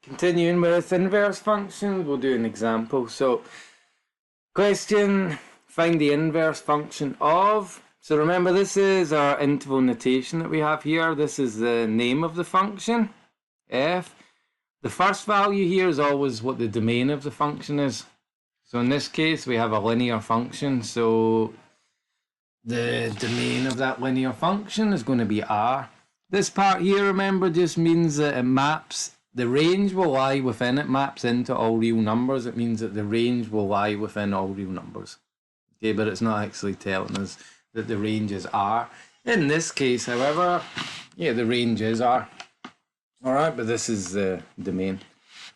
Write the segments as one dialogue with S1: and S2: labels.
S1: Continuing with inverse functions, we'll do an example. So, question, find the inverse function of. So remember, this is our interval notation that we have here. This is the name of the function, f. The first value here is always what the domain of the function is. So in this case, we have a linear function. So the domain of that linear function is going to be R. This part here, remember, just means that it maps. The range will lie within it, maps into all real numbers. It means that the range will lie within all real numbers. Okay, but it's not actually telling us that the range is R. In this case, however, yeah, the range is R. Alright, but this is the domain.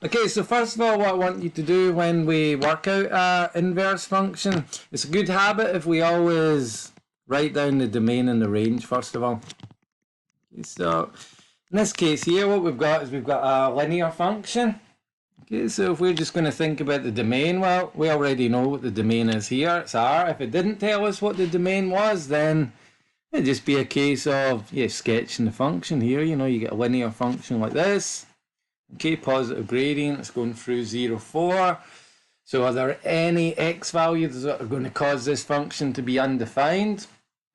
S1: Okay, so first of all, what I want you to do when we work out an inverse function, it's a good habit if we always write down the domain and the range first of all. Okay, so in this case here, what we've got is we've got a linear function. Okay, so if we're just going to think about the domain, well, we already know what the domain is here. It's R. If it didn't tell us what the domain was, then it'd just be a case of sketching the function here. You know, you get a linear function like this. Okay, positive gradient. It's going through 0, 4. So are there any x values that are going to cause this function to be undefined?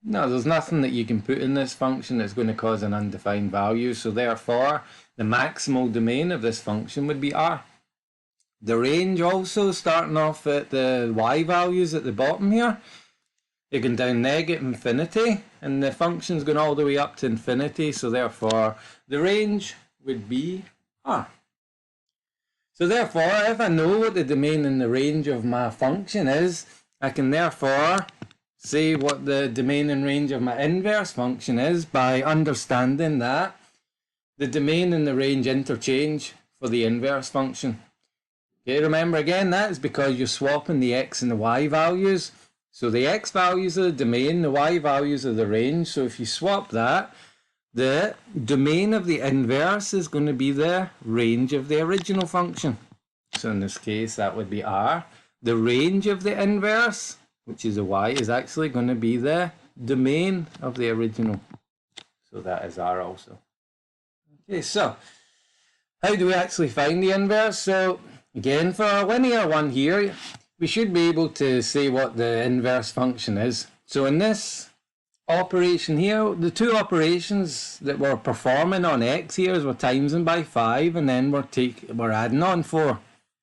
S1: No, there's nothing that you can put in this function that's going to cause an undefined value. So therefore, the maximal domain of this function would be R. The range also, starting off at the y values at the bottom here, you're going down negative infinity, and the function's going all the way up to infinity. So therefore, the range would be R. So therefore, if I know what the domain and the range of my function is, I can therefore say what the domain and range of my inverse function is by understanding that the domain and the range interchange for the inverse function. Okay, remember again, that is because you're swapping the x and the y values. So the x values are the domain, the y values are the range. So if you swap that, the domain of the inverse is going to be the range of the original function. So in this case, that would be R. The range of the inverse, which is a y, is actually going to be the domain of the original. So that is R also. Okay, so how do we actually find the inverse? So again, for a linear one here, we should be able to say what the inverse function is. So in this operation here, the two operations that we're performing on x here is we're timesing by 5 and then we're adding on 4.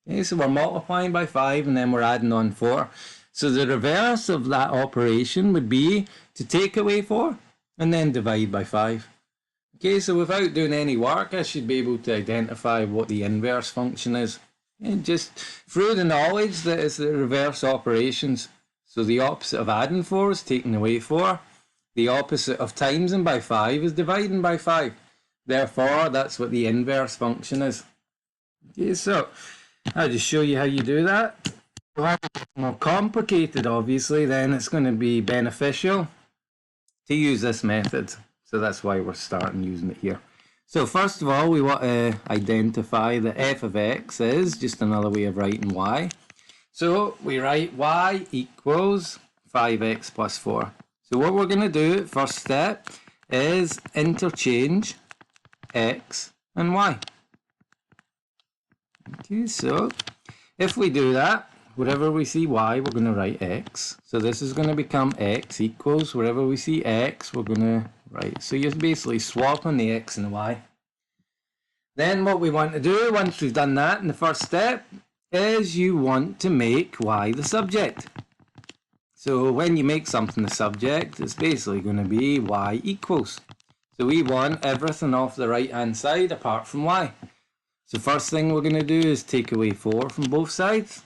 S1: Okay, so we're multiplying by 5 and then we're adding on 4. So the reverse of that operation would be to take away 4 and then divide by 5. Okay, so without doing any work, I should be able to identify what the inverse function is. And just through the knowledge that it's the reverse operations. So the opposite of adding 4 is taking away 4. The opposite of timesing by 5 is dividing by 5. Therefore, that's what the inverse function is. Okay, so I'll just show you how you do that. If it's more complicated, obviously, then it's going to be beneficial to use this method. So that's why we're starting using it here. So first of all, we want to identify that f of x is just another way of writing y. So we write y equals 5x plus 4. So what we're going to do, first step, is interchange x and y. Okay, so if we do that, wherever we see y, we're going to write x. So this is going to become x equals, wherever we see x, we're going to write. So you're basically swapping the x and the y. Then what we want to do, once we've done that in the first step, is you want to make y the subject. So when you make something the subject, it's basically going to be y equals. So we want everything off the right hand side apart from y. So first thing we're going to do is take away 4 from both sides.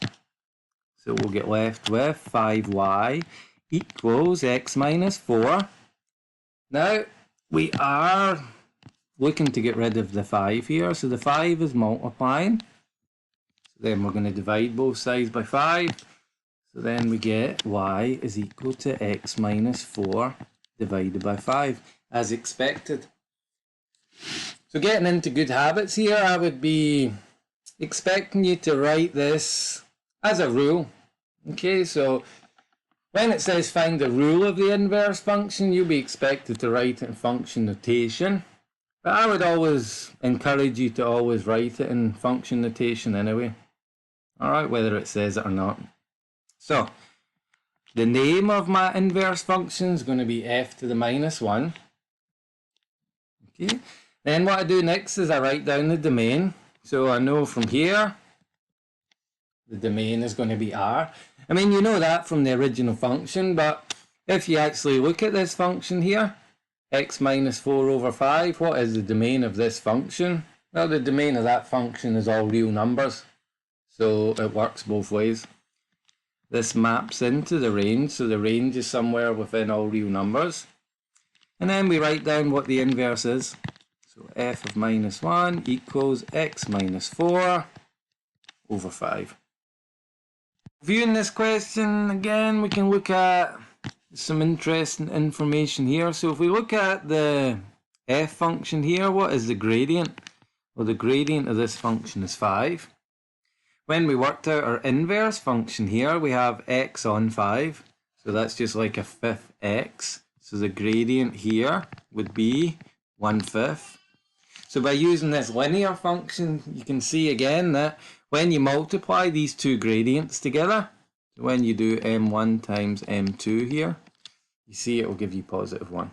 S1: So we'll get left with 5y equals x minus 4. Now we are looking to get rid of the 5 here. So the 5 is multiplying. So then we're going to divide both sides by 5. So then we get y is equal to x minus 4 divided by 5, as expected. So getting into good habits here, I would be expecting you to write this as a rule. Okay, so when it says find the rule of the inverse function, you'll be expected to write it in function notation. But I would always encourage you to always write it in function notation anyway. Alright, whether it says it or not. So, the name of my inverse function is going to be f to the minus 1. Okay. Then what I do next is I write down the domain. So I know from here, the domain is going to be r. I mean, you know that from the original function, but if you actually look at this function here, x minus 4 over 5, what is the domain of this function? Well, the domain of that function is all real numbers. So it works both ways. This maps into the range, so the range is somewhere within all real numbers. And then we write down what the inverse is. So f of minus 1 equals x minus 4 over 5. Viewing this question again, we can look at some interesting information here. So if we look at the f function here, what is the gradient? Well, the gradient of this function is 5. When we worked out our inverse function here, we have x on 5. So that's just like a fifth x. So the gradient here would be 1/5. So by using this linear function, you can see again that when you multiply these two gradients together, so when you do m1 times m2 here, you see it will give you positive 1.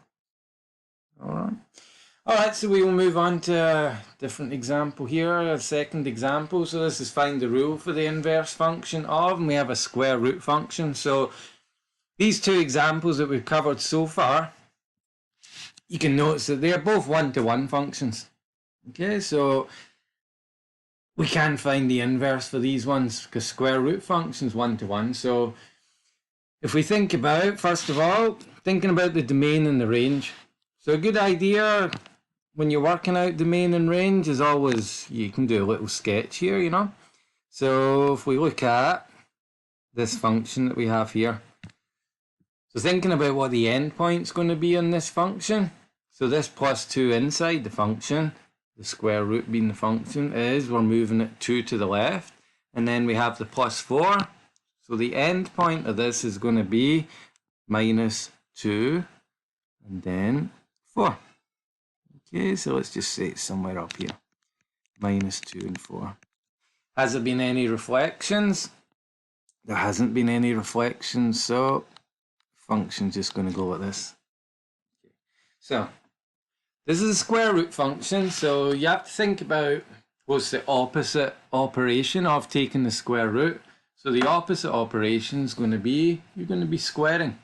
S1: Alright, so we will move on to a different example here, a second example. So this is find the rule for the inverse function of, and we have a square root function. So these two examples that we've covered so far, you can notice that they're both one-to-one functions. Okay, so we can find the inverse for these ones because square root functions one-to-one. So if we think about, first of all, thinking about the domain and the range. So a good idea when you're working out domain and range is always, you can do a little sketch here, you know. So if we look at this function that we have here, so thinking about what the endpoint's going to be on this function, so this plus 2 inside the function, the square root being the function, is we're moving it 2 to the left, and then we have the plus 4. So the endpoint of this is going to be minus 2 and then 4. Okay, so let's just say it's somewhere up here. Minus 2 and 4. Has there been any reflections? There hasn't been any reflections, so function's just going to go like this. Okay. So this is a square root function, so you have to think about what's the opposite operation of taking the square root. So the opposite operation is going to be, you're going to be squaring.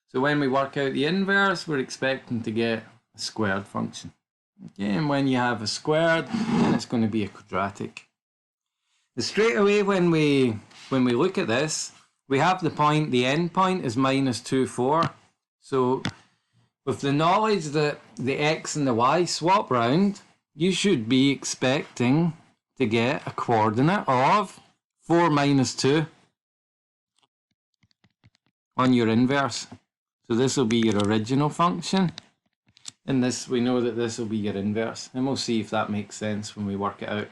S1: So when we work out the inverse, we're expecting to get a squared function. Okay, and when you have a squared, then it's going to be a quadratic. But straight away when we look at this, we have the point, the end point is minus 2, 4. So with the knowledge that the x and the y swap round, you should be expecting to get a coordinate of 4 minus 2 on your inverse. So this will be your original function. And this, we know that this will be your inverse. And we'll see if that makes sense when we work it out.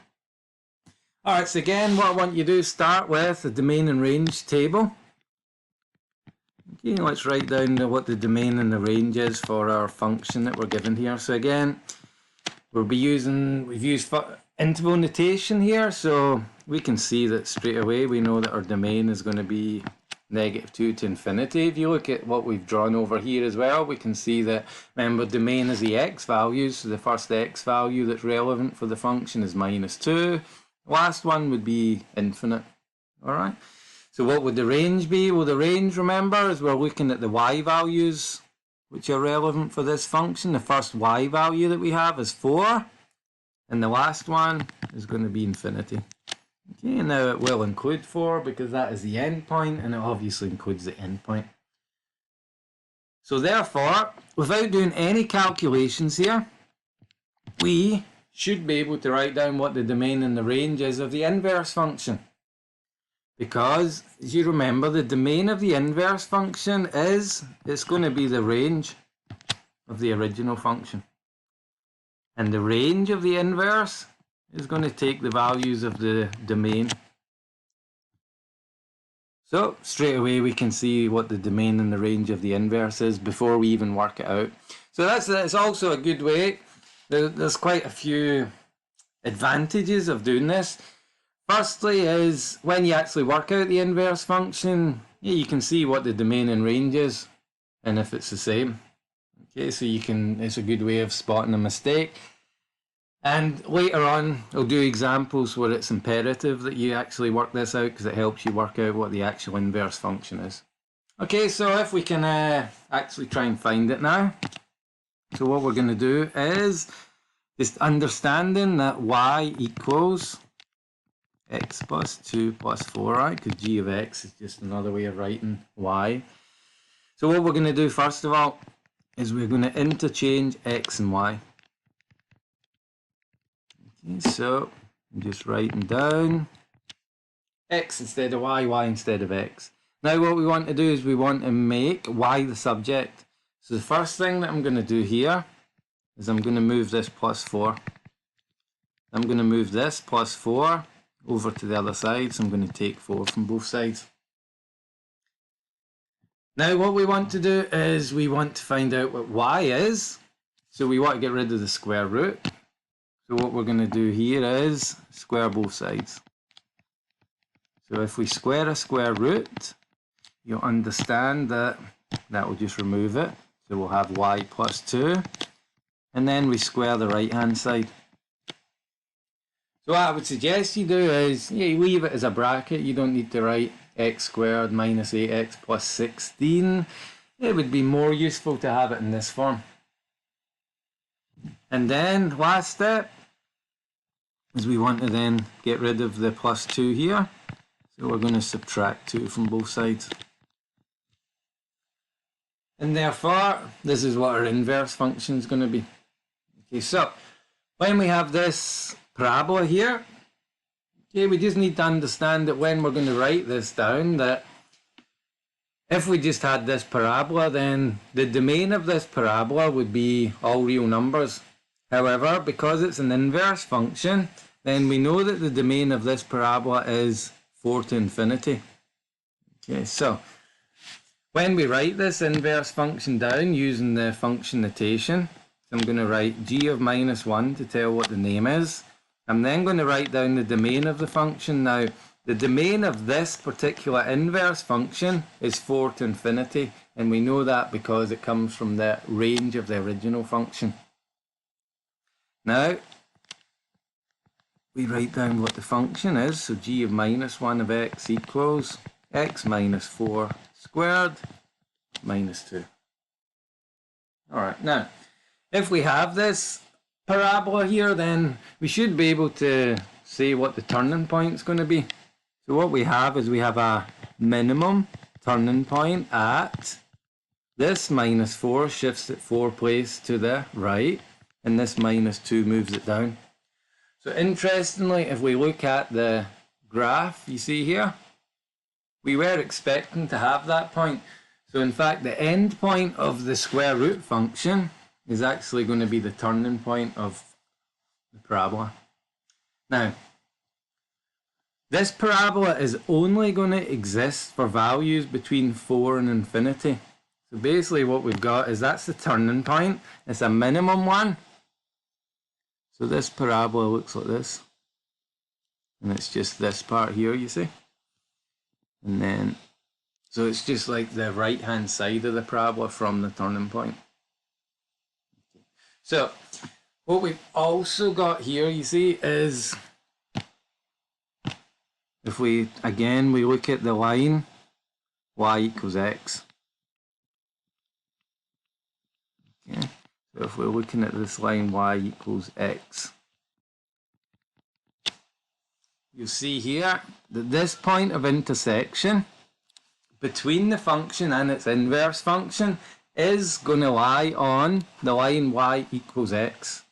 S1: Alright, so again, what I want you to do is start with the domain and range table. Okay, let's write down what the domain and the range is for our function that we're given here. So again, we've used interval notation here, so we can see that straight away we know that our domain is going to be -2 to infinity. If you look at what we've drawn over here as well, we can see that, remember, domain is the x values, so the first x value that's relevant for the function is -2. Last one would be infinite. Alright, so what would the range be? Well, the range, remember, is we're looking at the y values which are relevant for this function. The first y value that we have is 4, and the last one is going to be infinity. Okay, now it will include 4 because that is the endpoint, and it obviously includes the endpoint. So therefore, without doing any calculations here, we should be able to write down what the domain and the range is of the inverse function. Because, as you remember, the domain of the inverse function is, it's going to be the range of the original function. And the range of the inverse is going to take the values of the domain. So straight away we can see what the domain and the range of the inverse is before we even work it out. So that's also a good way there's quite a few advantages of doing this. Firstly is when you actually work out the inverse function, you can see what the domain and range is and if it's the same. Okay, so it's a good way of spotting a mistake. And later on, I'll do examples where it's imperative that you actually work this out because it helps you work out what the actual inverse function is. Okay, so if we can actually try and find it now. So what we're going to do is just understanding that y equals x plus 2 plus 4, right? Because g of x is just another way of writing y. So what we're going to do first of all is we're going to interchange x and y. Okay, so I'm just writing down x instead of y instead of x. Now what we want to do is we want to make y the subject. So the first thing that I'm going to do here is I'm going to move this plus 4. I'm going to move this plus 4 over to the other side, so I'm going to take 4 from both sides. Now what we want to do is we want to find out what y is. So we want to get rid of the square root. So what we're going to do here is square both sides. So if we square a square root, you'll understand that that will just remove it. So we'll have y plus 2. And then we square the right hand side. So what I would suggest you do is you leave it as a bracket. You don't need to write x squared minus 8x plus 16. It would be more useful to have it in this form. And then last step is we want to then get rid of the plus 2 here. So we're going to subtract 2 from both sides. And therefore, this is what our inverse function is going to be. Okay, so when we have this parabola here, okay, we just need to understand that when we're going to write this down, that if we just had this parabola, then the domain of this parabola would be all real numbers. However, because it's an inverse function, then we know that the domain of this parabola is 4 to infinity. Okay, so when we write this inverse function down using the function notation, so I'm going to write g of minus 1 to tell what the name is. I'm then going to write down the domain of the function. Now, the domain of this particular inverse function is 4 to infinity, and we know that because it comes from the range of the original function. Now, we write down what the function is. So g of minus 1 of x equals x minus 4 squared minus 2. Alright, now, if we have this parabola here, then we should be able to say what the turning point is going to be. So what we have is we have a minimum turning point at this minus 4 shifts it 4 place to the right, and this minus 2 moves it down. So interestingly, if we look at the graph you see here, we were expecting to have that point. So in fact, the end point of the square root function is actually going to be the turning point of the parabola. Now, this parabola is only going to exist for values between 4 and infinity. So basically what we've got is that's the turning point. It's a minimum one. So this parabola looks like this. And it's just this part here, you see. And then, so it's just like the right hand side of the parabola from the turning point. So, what we've also got here, you see, is if we look at the line y equals x. Okay. So if we're looking at this line y equals x, you see here that this point of intersection between the function and its inverse function is going to lie on the line y equals x.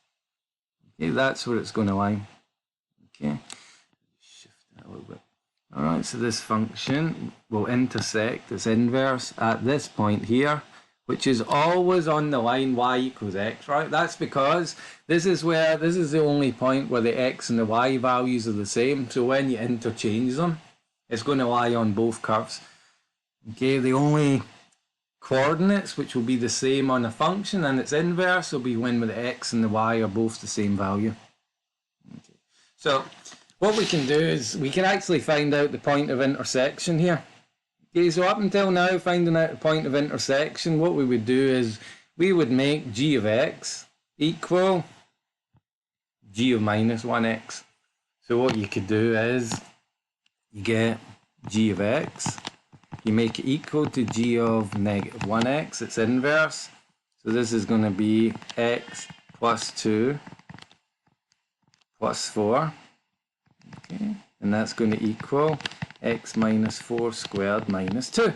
S1: Okay, that's where it's going to lie. Okay, shift that a little bit. Alright, so this function will intersect its inverse at this point here, which is always on the line y equals x, right? That's because this is the only point where the x and the y values are the same. So when you interchange them, it's going to lie on both curves. Okay, the only coordinates, which will be the same on a function, and its inverse will be when the x and the y are both the same value. Okay. So what we can do is we can actually find out the point of intersection here. Okay, so up until now, finding out the point of intersection, what we would do is we would make g of x equal g of minus 1x. So what you could do is you get g of x, you make it equal to g of negative 1x, its inverse. So this is going to be x plus 2 plus 4. Okay, and that's going to equal x minus 4 squared minus 2.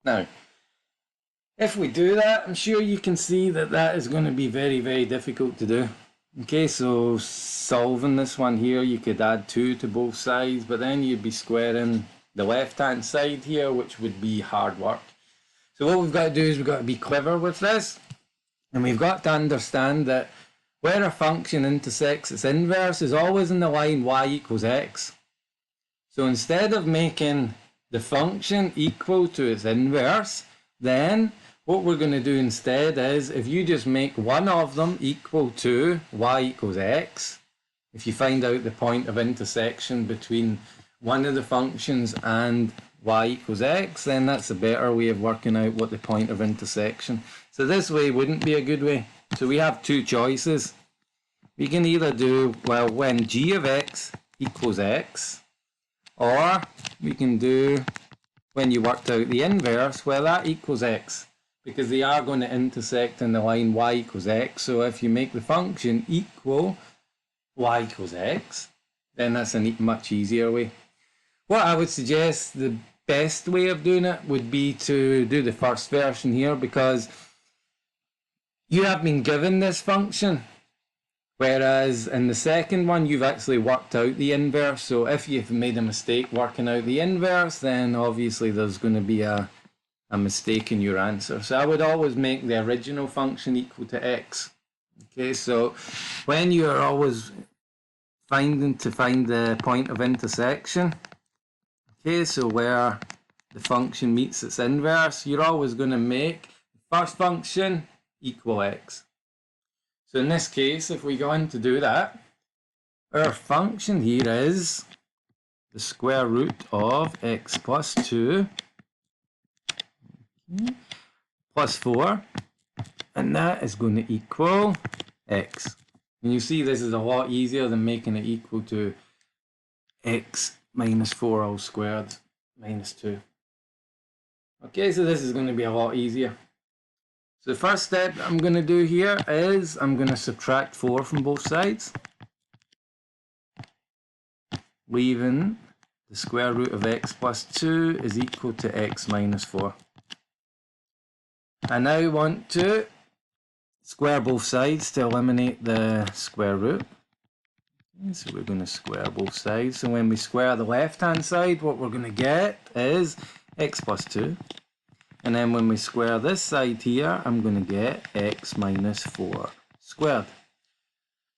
S1: Now, if we do that, I'm sure you can see that that is going to be very, very difficult to do. Okay, so solving this one here, you could add 2 to both sides, but then you'd be squaring the left-hand side here, which would be hard work. So what we've got to do is we've got to be clever with this, and we've got to understand that where a function intersects its inverse is always in the line y equals x. So instead of making the function equal to its inverse, then what we're going to do instead is, if you just make one of them equal to y equals x, if you find out the point of intersection between one of the functions and y equals x, then that's a better way of working out what the point of intersection. So this way wouldn't be a good way. So we have two choices. We can either do, well, when g of x equals x, or we can do when you worked out the inverse, well, that equals x, because they are going to intersect in the line y equals x. So if you make the function equal y equals x, then that's a much easier way. What I would suggest the best way of doing it would be to do the first version here, because you have been given this function, whereas in the second one you've actually worked out the inverse. So if you've made a mistake working out the inverse, then obviously there's going to be a mistake in your answer. So I would always make the original function equal to x. Okay, so when you're always find the point of intersection, okay, so where the function meets its inverse, you're always going to make the first function equal x. So in this case, if we go in to do that, our function here is the square root of x plus 2 plus 4, and that is going to equal x. And you see this is a lot easier than making it equal to x minus 4 all squared minus 2. Okay, so this is going to be a lot easier. So the first step I'm going to do here is I'm going to subtract 4 from both sides, leaving the square root of x plus 2 is equal to x minus 4. I now want to square both sides to eliminate the square root. Okay, so we're going to square both sides. So when we square the left-hand side, what we're going to get is x plus 2. And then when we square this side here, I'm going to get x minus 4 squared.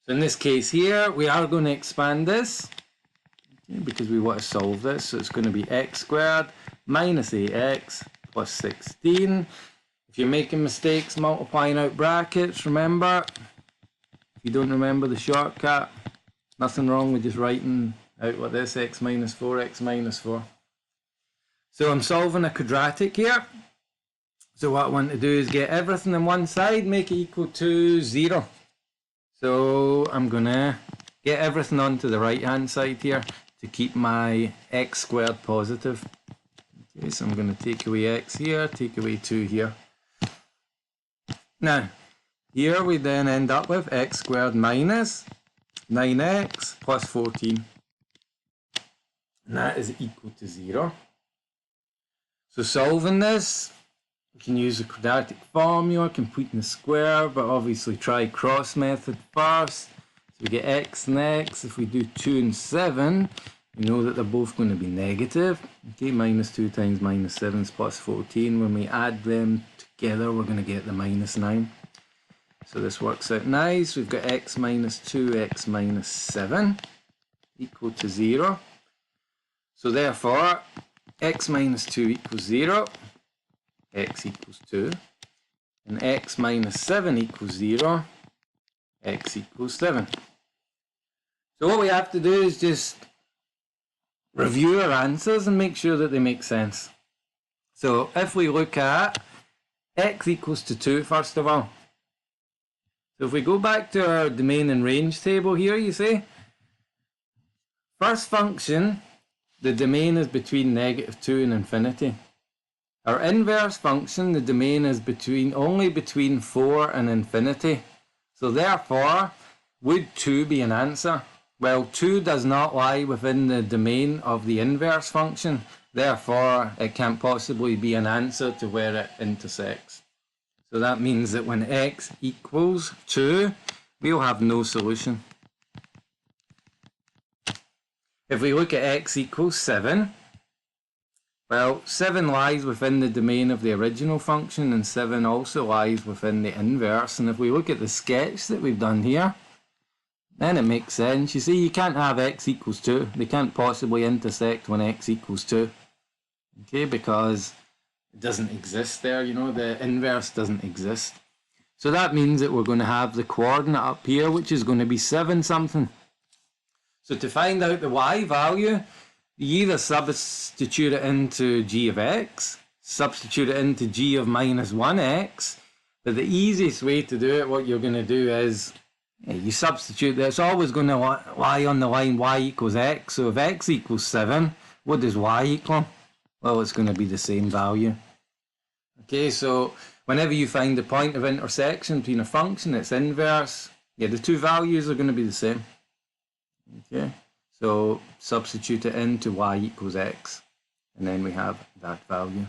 S1: So in this case here, we are going to expand this, okay, because we want to solve this. So it's going to be x squared minus 8x plus 16. If you're making mistakes multiplying out brackets, remember, if you don't remember the shortcut, nothing wrong with just writing out what this, x minus 4, x minus 4. So I'm solving a quadratic here. So what I want to do is get everything on one side, make it equal to 0. So I'm going to get everything onto the right hand side here to keep my x squared positive. Okay, so I'm going to take away x here, take away 2 here. Now, here we then end up with x squared minus 9x plus 14. And that is equal to 0. So solving this, we can use the quadratic formula, completing the square, but obviously try cross method first. So we get x and x. If we do 2 and 7, we know that they're both going to be negative. Okay, minus 2 times minus 7 is plus 14. When we add them together, we're going to get the minus 9. So this works out nice. We've got x minus 2, x minus 7 equal to 0. So therefore, x minus 2 equals 0. x equals 2. And x minus 7 equals 0, x equals 7. So what we have to do is just review our answers and make sure that they make sense. So if we look at x equals to 2 first of all. So if we go back to our domain and range table here, you see, first function, the domain is between -2 and infinity. Our inverse function, the domain is only between 4 and infinity. So therefore, would 2 be an answer? Well, 2 does not lie within the domain of the inverse function. Therefore, it can't possibly be an answer to where it intersects. So that means that when x equals 2, we'll have no solution. If we look at x equals 7, well, 7 lies within the domain of the original function, and 7 also lies within the inverse. And if we look at the sketch that we've done here, then it makes sense. You see, you can't have x equals 2. They can't possibly intersect when x equals 2. Okay, because it doesn't exist there, you know, the inverse doesn't exist. So that means that we're going to have the coordinate up here, which is going to be 7 something. So to find out the y value, you either substitute it into g of x, substitute it into g of minus 1x, but the easiest way to do it, what you're going to do is, you substitute, it's always going to lie on the line y equals x, so if x equals 7, what does y equal? Well, it's going to be the same value. Okay, so whenever you find the point of intersection between a function, its inverse, the two values are going to be the same. Okay. So substitute it into y equals x, and then we have that value.